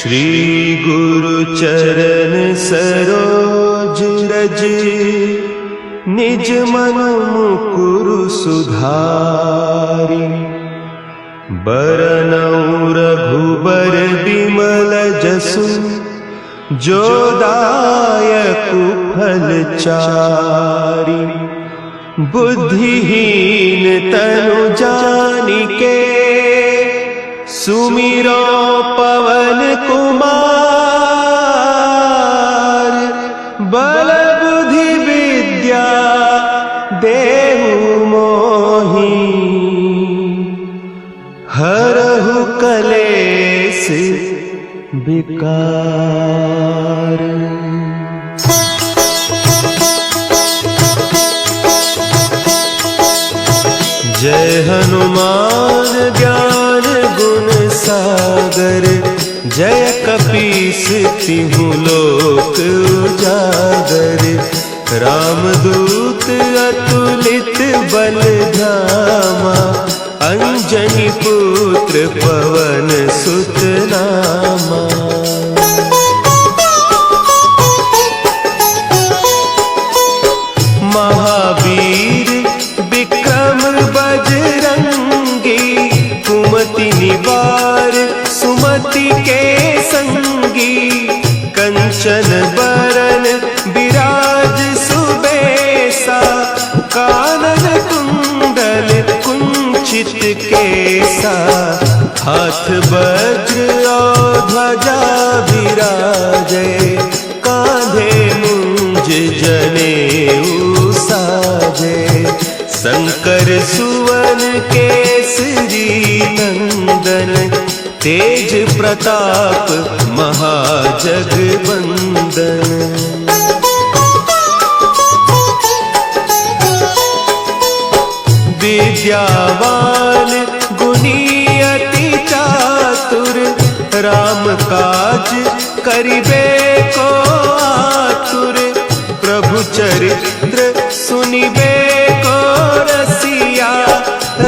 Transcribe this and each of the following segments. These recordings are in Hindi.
श्री गुरु चरण सरोज रज, निज मन मुकुरु सुधारि। बरनउँ रघुबर बिमल जसु, जो दायकु फल चारि। बुद्धिहीन तनु जानिके, सुमिरो पवन कुमार। बल बुद्धि विद्या देहु मोहि, हरहु कलेस विकार। जय हनुमान ज्ञान गुण सागर, जय कपीस तिहु लोक उजागर। रामदूत अतुलित बल धामा, अंजनी पुत्र पवन सुत नामा। महावीर विक्रम बजरंगी, कुमति निवार सुमति के संगी। कंचन बरन विराज सुबेसा, कानन कुंडल कुंचित केसा। हाथ वज्र और ध्वजा विराजे, कांधे मुंज जनेऊ साजे। शंकर सुवन केसरी नंदन, तेज प्रताप महाजगवंदन। विद्यावान गुणी अति चातुर, राम काज करिबे को आतुर। प्रभु चरित्र सुनिबे को रसिया,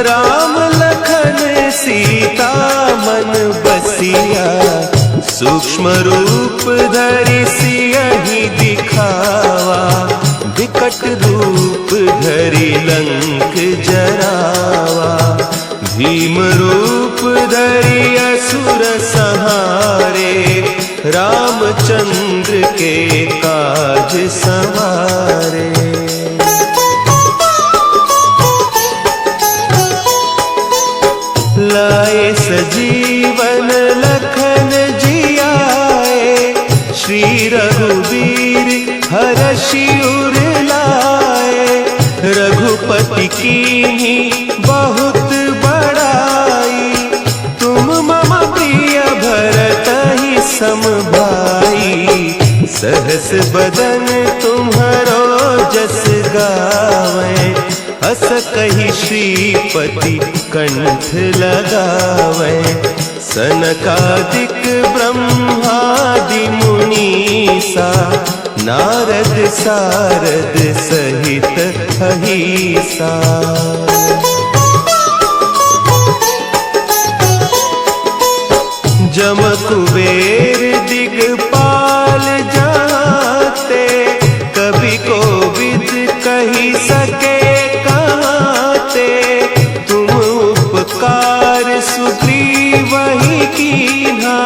राम लखन सीता मन बसिया। सूक्ष्म रूप धरि सियहि दिखावा, विकट रूप धरि लंक जरावा। भीम रूप धरि असुर संहारे, रामचंद्र के काज संवारे। लाए सजीवन लखन जियाए, श्री रघुवीर हरषि उर लाए। रघुपति कीन्ही बहुत बड़ाई, तुम मम प्रिय भरतहि सम भाई। सहस बदन तुम्हरो जस गावें, हस कहि श्रीपति कंठ लगावें। सनकादिक ब्रह्मादि मुनीसा, नारद सारद सहित अहीसा। जम कुबेर दिगपाल जाते, कवि कोविद कहि सके कहते। तुम उपकार सुग्रीवहि कीन्हा,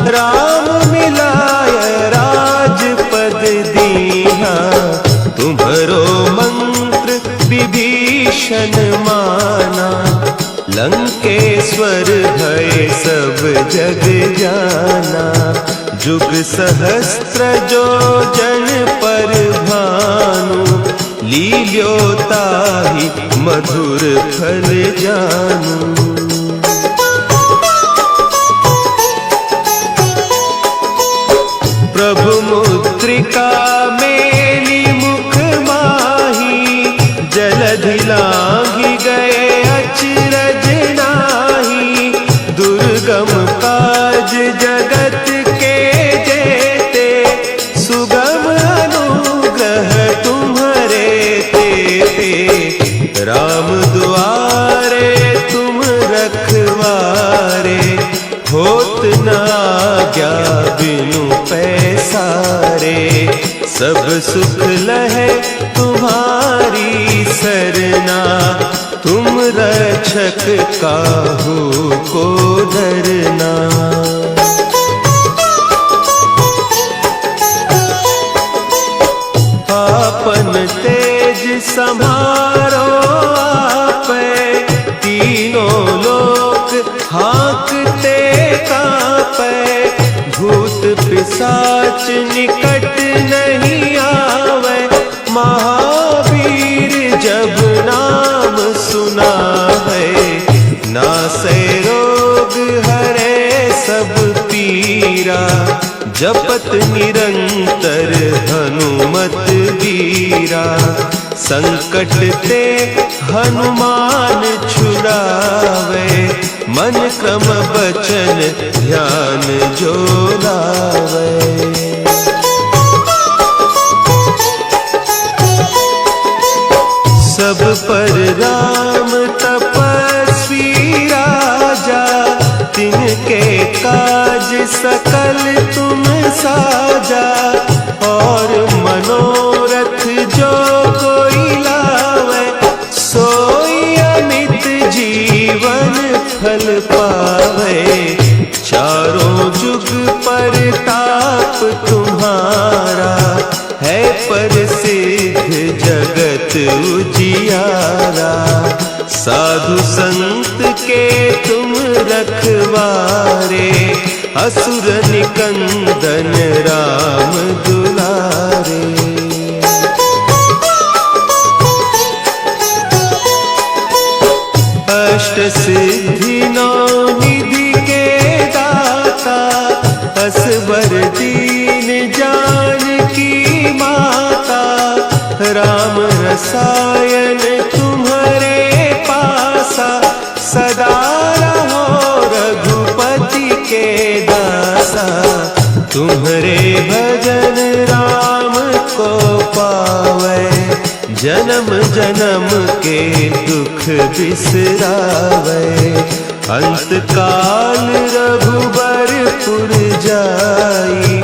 राम मिलाय राजपद दीन्हा। तुम्हरो मंत्र विभीषण माना, लंकेश्वर भय सब जग जाना। जुग सहस्त्र जो जन पर भानु, लील्यो ताहि मधुर फल जानू। प्रभु मुद्रिका मेली मुख माही, जलधि लांघि गए अचरज नाही। दुर्गम काज जगत के जेते, सुगम अनुग्रह तुम्हरे तेते। राम दुआरे तुम रखवारे, होत न आज्ञा बिनु पैसारे, सब सुख लहे तुम्हारी सरना, तुम रक्षक काहू को डरना। आपन तेज समारो आपे, तीनों लोक हाँकते कांपे, भूत पिशाच निकट नहीं आवे, महावीर जब नाम सुनावे, नासे रोग हरे सब पीरा, जपत निरंतर हनुमत वीरा, संकट ते हनुमान छुड़ावे, मन क्रम बचन ध्यान जो लावे। सब पर राम तपस्वी राजा, तिनके काज सकल तुम साजा, और मनोरथ जो कोई लावे, सोई अमित जीवन फल पावे, चारों जुग परताप तुम्हारा, है प्रसिद्ध जगत उजियारा, साधु संत के तुम रखवारे, असुर निकंदन राम दुलारे। अष्ट सिद्धि नौ निधि के दाता, असबर दीन जानकी माता, राम रसायन तुम्हारे पासा, सदा रहो रघुपति के दासा, तुम्हारे भजन राम को पावे, जन्म जन्म के दुख बिसरावे, अंत काल रघुबरपुर जाई,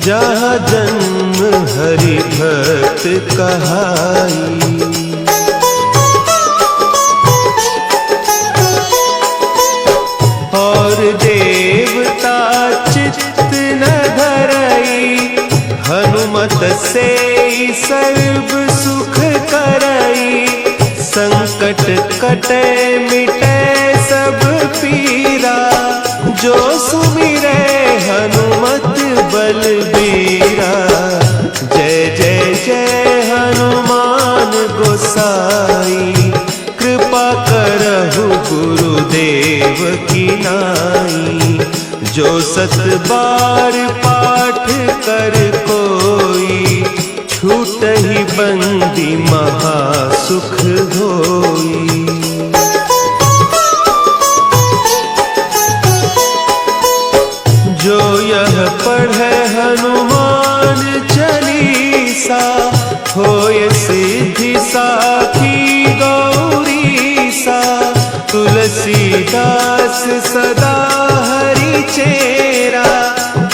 जहाँ जन्म हरि भक्त कहाई। और देवता चित्त न धरई, हनुमत से सर्व सुख करई, संकट कटे मिटे सब पीरा, जो सुमिरे हनुमत बलबीरा, जय जय जय हनुमान गोसाई, कृपा करहु गुरुदेव की नाई, जो सत बार पाठ कर कोई, छूटहि बंदी महासुख होई। जो यह पढ़े हनुमान चालीसा, होय सिद्धि साखी गौरीसा, तुलसीदास सदा हरि चेरा,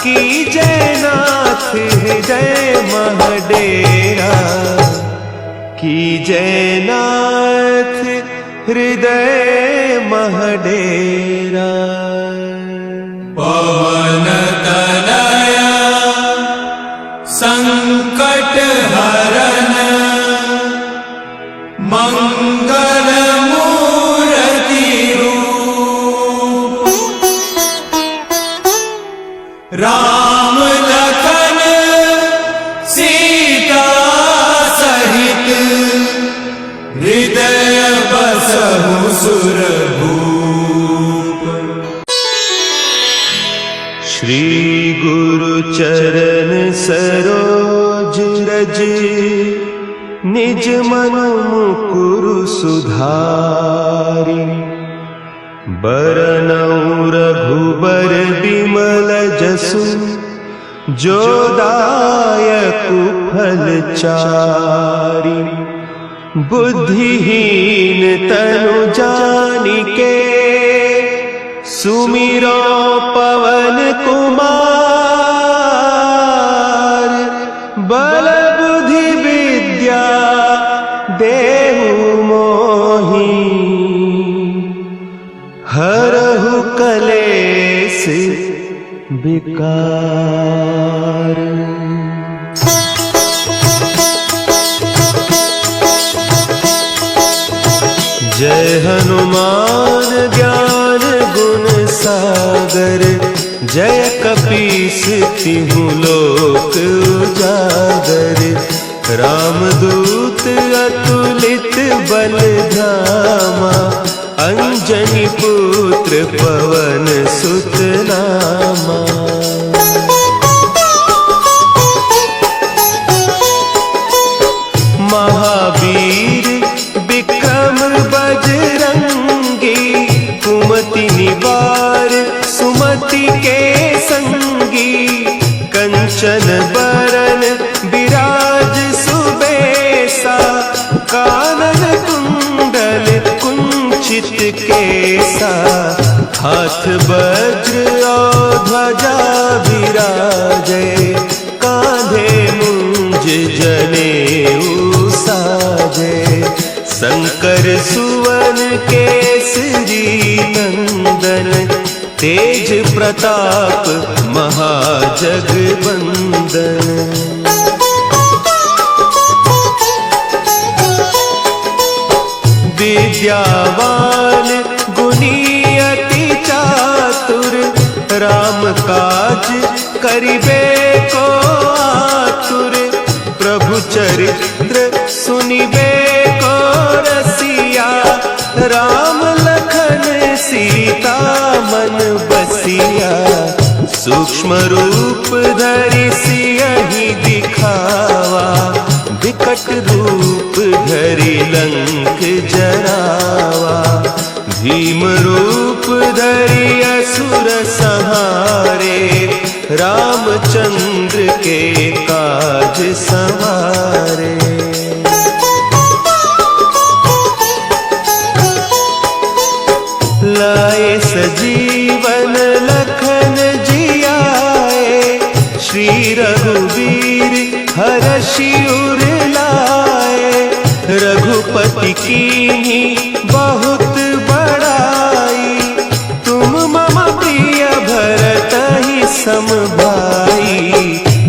की जय नाथ हृदय महडेरा, की जय नाथ हृदय महडेरा। पवन तनया संकट हरन, मंगल मूर्ति रूप, राम लखन सीता सहित, हृदय बसहु सुरभूप। श्री गुरु चरण सरोज रज, निज मन मुकुरु सुधारि, बरनउँ रघुबर बिमल जसु, जो दायकु फल चारि, बुद्धिहीन तनु जानिके, सुमिरो पवन कुमार, क्लेश विकार। जय हनुमान ज्ञान गुण सागर, जय कपीस तिहु लोक उजागर। रामदूत अतुलित बल धामा, अंजनी पुत्र पवन सुत नामा। महावीर विक्रम बजरंगी, कुमति निवार सुमति के संगी। कंचन बरन विराज सुबेसा, कानन कुंडल कुंचित केसा। हाथ वज्र और ध्वजा विराजे, कांधे मुंज जनेऊ साजे। शंकर सुवन केसरी नंदन, तेज प्रताप महाजगवंदन। विद्यावान गुणी अति चातुर, राम काज करिबे को आतुर। प्रभु चरित्र सुनिबे को रसिया, राम लखन सीता मन बसिया। सूक्ष्म रूप धरि सियहि दिखावा, विकट रूप धरि लंक जरावा। भीम रूप धरि असुर संहारे, रामचंद्र के काज सवारे। लाए सजीवन लखन जियाए, श्री रघुवीर हरषि उर लाए। रघुपति कीन्ही बहुत बड़ाई, तुम मम प्रिय भरतहि सम भाई।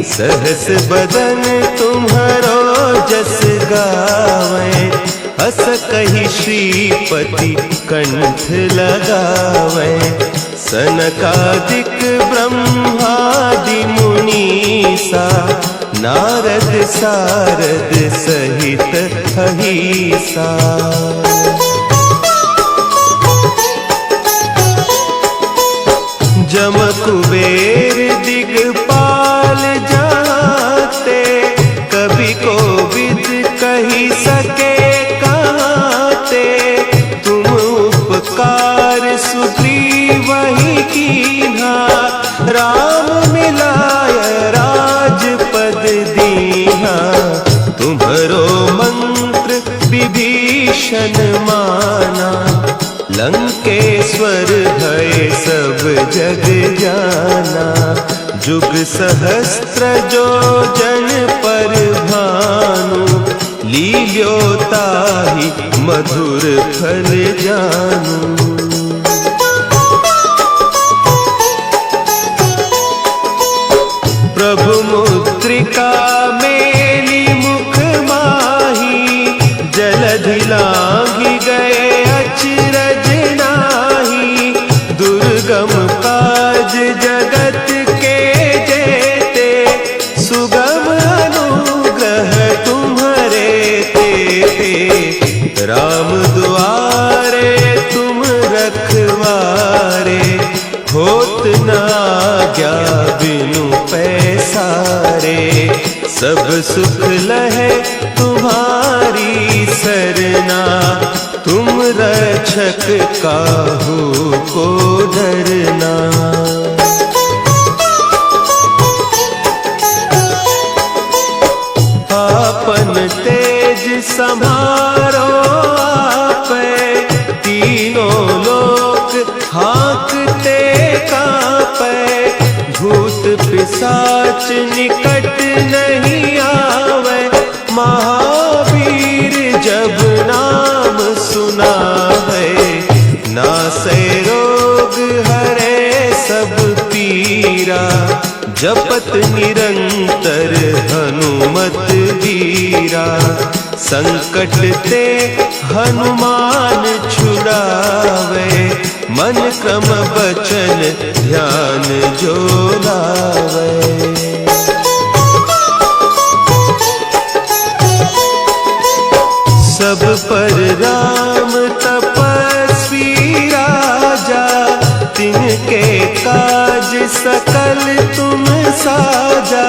सहस बदन तुम्हरो जस गावें, हस कहि श्रीपति कंठ लगावें। सनकादिक ब्रह्मादि मुनीसा, नारद सारद सहित अहीसा। जम कुबेर दिगपाल जाते, कवि कोविद कही सके कहते। तुम उपकार सुग्रीवहि कीन्हा, राम मिलाय राजपद दीन्हा। तुम्हरो मंत्र विभीषण माना, लंकेश्वर भय सब जग जाना। जुग सहस्त्र जो जन पर भानु, लील्यो ताहि मधुर फल जानू। प्रभु मुद्रिका मेली मुख माही, जलधि लांघि गए अचरज नाही। दुर्गम काज जगत के जेते, सुगम अनुग्रह तुम्हरे तेते। राम दुआरे तुम रखवारे, होत न आज्ञा बिनु पैसारे। सब सुख लहे तुम्हारी सरना, तुम रक्षक काहू को डरना। आपन तेज समारो आपे, तीनों लोक हाँकते कांपे। भूत पिशाच निकट नहीं आवे, महावीर जब नाम सुनावे। नासै रोग हरे सब कबीरा, जपत निरंतर हनुमत वीरा। संकट ते हनुमान छुड़ावे, मन क्रम बचन ध्यान जो लावे। सब पर राम तपस्वी राजा, तिनके काज सकल तुम साजा।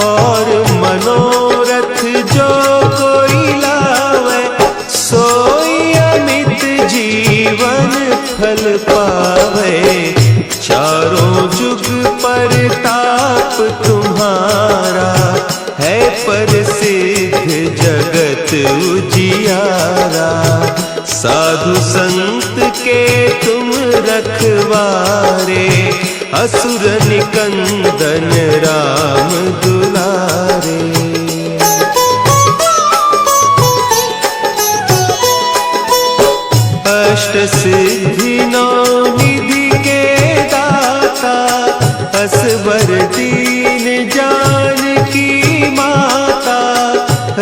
और मनोरथ जो कोई लावे, सोई अमित जीवन फल पावे। चारों जुग परताप तुम्हारा, है प्रसिद्ध जगत उजियारा। साधु संत के तुम रखवारे, असुर निकंदन राम दुलारे। अष्ट सिद्धि नौ निधि के दाता, असवर दीन जानकी माता।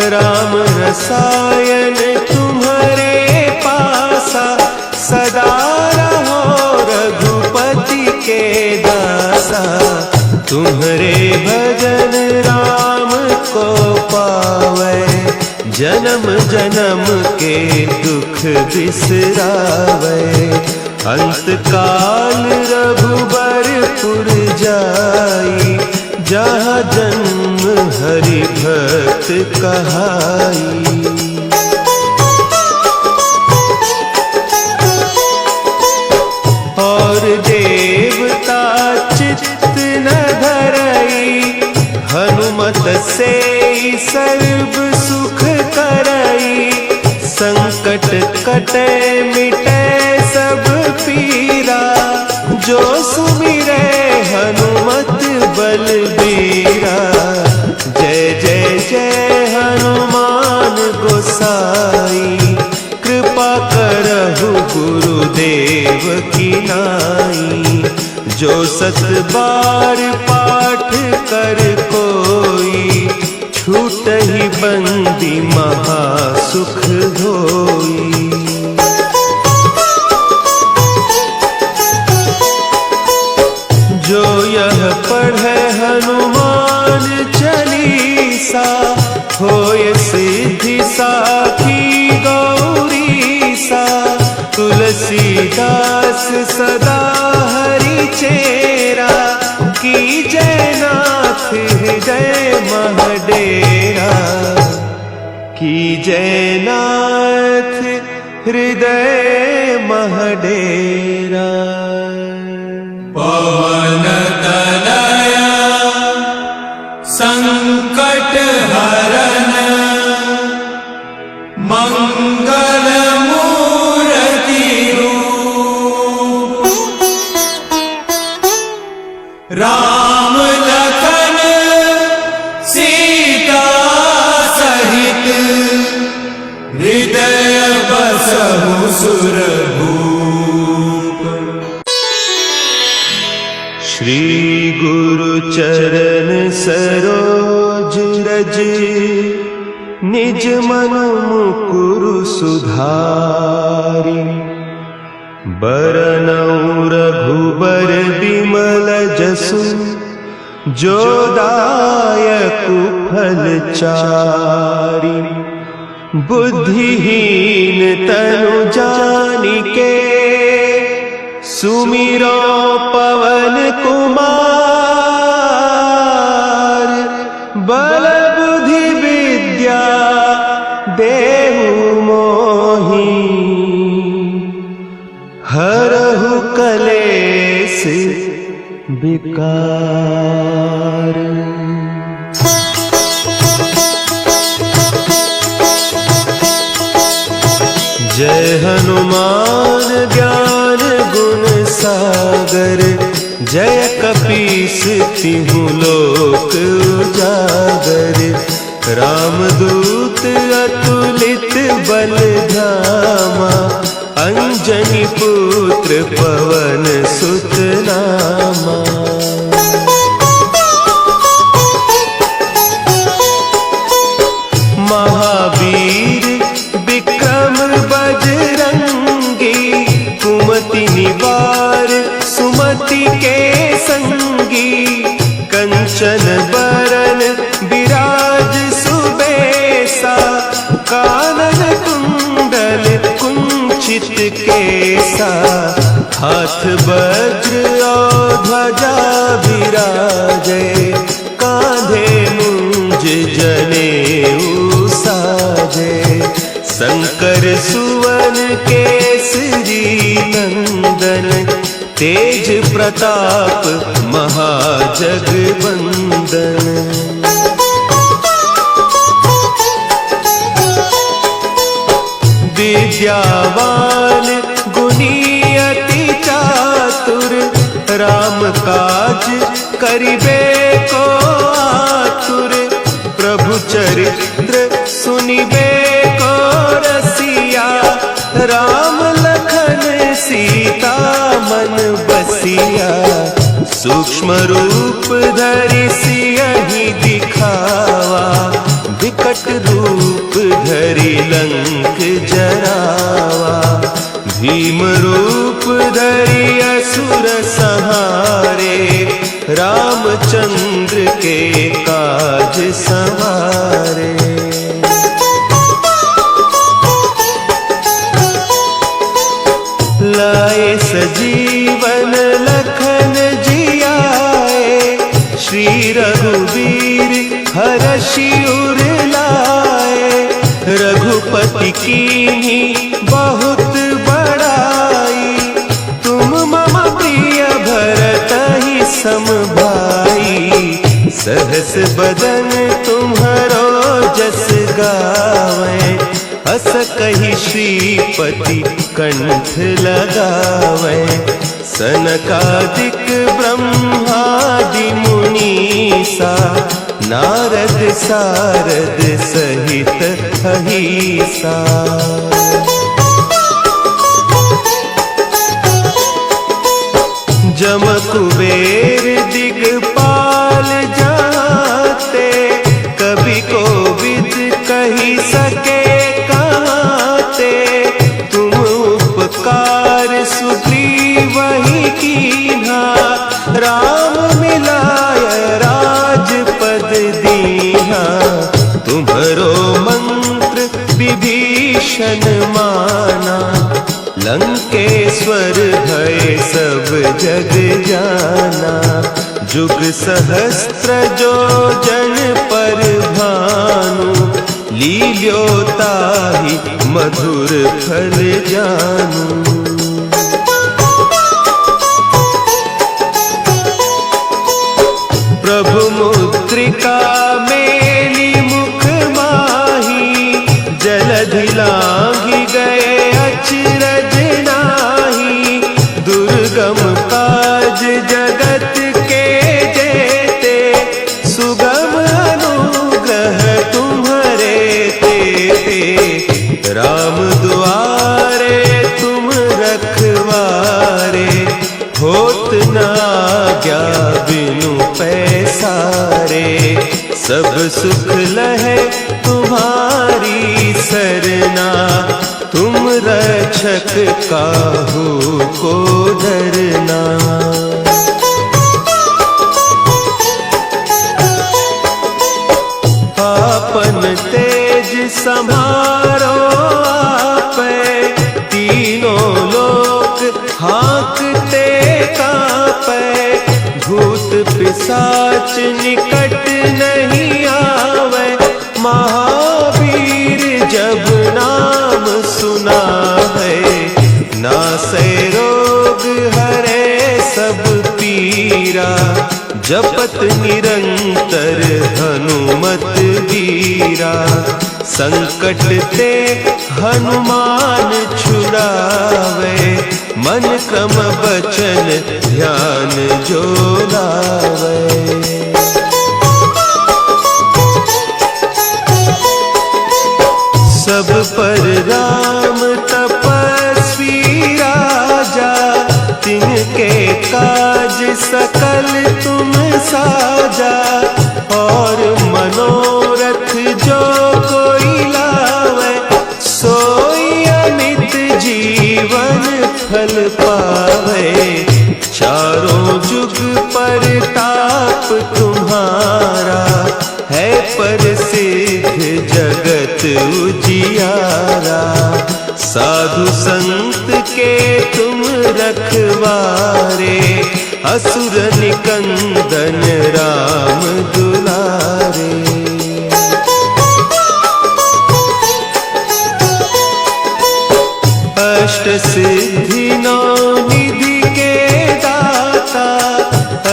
राम रसायन तुम्हारे पासा, सदा रहो रघुपति के दासा। तुम्हारे भजन राम को पावे, जन्म जन्म के दुख बिसरावे। अंत काल रघुबरपुर जाई, जहाँ जन्म हरि भक्त कहाई। और देवता चित्त न धरई, हनुमत से सर्व सुख करई। संकट कटे मिटे सब पीरा, जो सुमिरे हनुमत बलबीरा। जय जय जय हनुमान गोसाई, कृपा करहु गुरुदेव की नाई। जो सत बार पाठ कर कोई, छूटहि बंदी महा सुख होई। जो यह पढ़े हनुमान चालीसा, होय सिद्धि साखी गौरीसा। तुलसीदास सदा हरि चेरा, कीजय नाथ हृदय महडेरा। कीजय नाथ हृदय महडेरा। पवन तनया संकट हरन, मंगल मूर्ति रूप। राम लखन सीता सहित, हृदय बसहु सुरभूप। श्री गुरु चरण सरोज रज, निज मन मुकुरु सुधारि। बरनउँ रघुबर बिमल जसु, जो दायकु फल चारि। बुद्धिहीन तनु जानिके, सुमिरो पवन कुमार। बल बुद्धि विद्या देहु मोहि, हरहु कलेस विकार। जय हनुमान ज्ञान गुण सागर, जय कपीस तिहु लोक उजागर। रामदूत अतुलित बल धामा, अंजनी पुत्र पवन सुत नामा। संगी, कंचन बरन विराज सुबेसा, कानन कुंडल कुंचित केसा, हाथ वज्र और ध्वजा विराजे, कांधे मुंज जनेऊ साजे, शंकर सुवन केसरी नंदन, तेज प्रताप महाजगवंदन। विद्यावान गुणी अति चातुर, राम काज करिबे को आतुर, प्रभु चरित्र सुनिबे को रसिया, राम लखन सीता मन बसिया, सूक्ष्म रूप धरि सियहि दिखावा, विकट रूप धरि लंक जरावा, भीम रूप धरि असुर संहारे, रामचंद्र के काज संवारे। लाए सजीवन लखन जियाए, श्री रघुवीर हरषि उर लाए, रघुपति कीन्ही बहुत बड़ाई, तुम मम प्रिय भरतहि सम भाई, सहस बदन तुम्हरो जस गावें, अस कहि श्रीपति कंठ लगावें, सनकादिक ब्रह्मादि मुनीसा, नारद सारद सहित अहीसा। जम कुबेर दिगपाल जाते, कवि कोविद कही सके कहते, तुम उपकार सुग्रीव ही कीन्हा, राम मिलाय राजपद दीन्हा, तुम्हरो मंत्र विभीषण माना, लंकेश्वर भय सब जग जाना, जुग सहस्त्र जो जन पर भानु, लील्योताहि मधुर फल जानू। प्रभु मुद्रिका मेली मुख माही, जलधि लांघि गए अचरज नाही, दुर्गम काज जगत के जेते, सुगम अनुग्रह तुम्हरे तेते, राम दुआरे तुम रखवारे, होत न आज्ञा बिनु पैसारे, सब सुख लहे तुम्हारी सरना, तुम रक्षक काहू को डरना। आपन तेज समारो आपै, तीनों लोक हाँकते कांपै, भूत पिशाच निकट नहीं आवे, महावीर जब नाम सुना है, नासै रोग हरे सब पीरा, जपत निरंतर हनुमत वीरा, संकट ते हनुमान छुड़ावे, मन क्रम बचन ध्यान जो लावे। सब पर राम तपस्वी राजा, तिनके काज सकल तुम साजा, और मनोरथ जो कोई लावे, सोई अमित जीवन फल पावे, चारों जुग परताप तुम्हारा, है प्रसिद्ध जगत उजियारा। साधु संत के तुम रखवारे, असुर निकंदन राम दुलारे। अष्ट सिद्धि नौ निधि के दाता,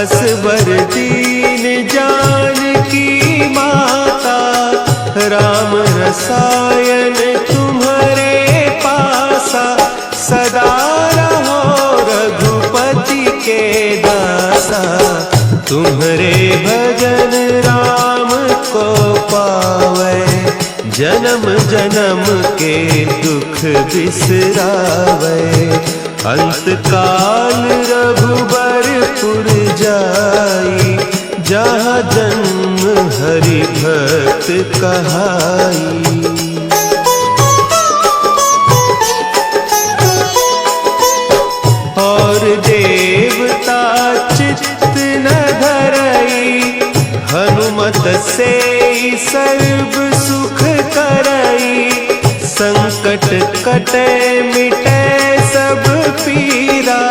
असवर दीन जानकी माता। राम रसायन तुम्हारे पासा, सदा रहो रघुपति के दासा। तुम्हारे भजन राम को पावे, जन्म जन्म के दुख बिसरावे। अंत काल रघुबरपुर जाई, जहाँ जन्म हरि भक्त कहाई। और देवता चित्त न धरई, हनुमत से सर्व सुख करई। संकट कटे मिटे सब पीरा,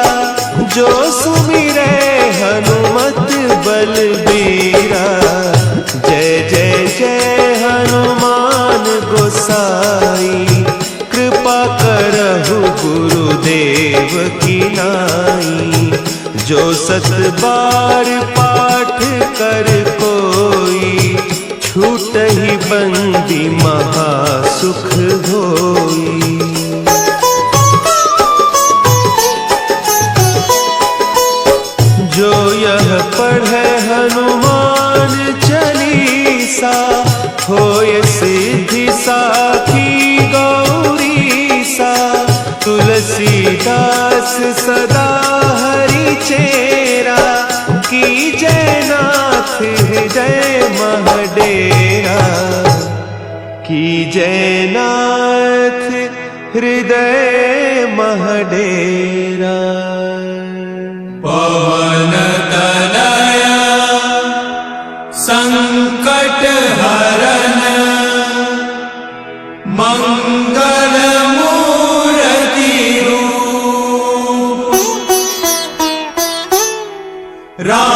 जो सुमिरे हनुमत बलबीरा। जय जय जय हनुमान गोसाई, कृपा करहु गुरुदेव की नाई। जो सत बार पाठ कर कोई, छूटहि बंदी महासुख होई। जो यह पढ़े हनुमान चालीसा, होय सिद्धि साखी गौरीसा। तुलसीदास सदा हरि चेरा, की जयनाथ हृदय महडेरा। की जयनाथ हृदय महडेरा। पवन तनया संकट हरन, मंगल मूर्ति रूप। राम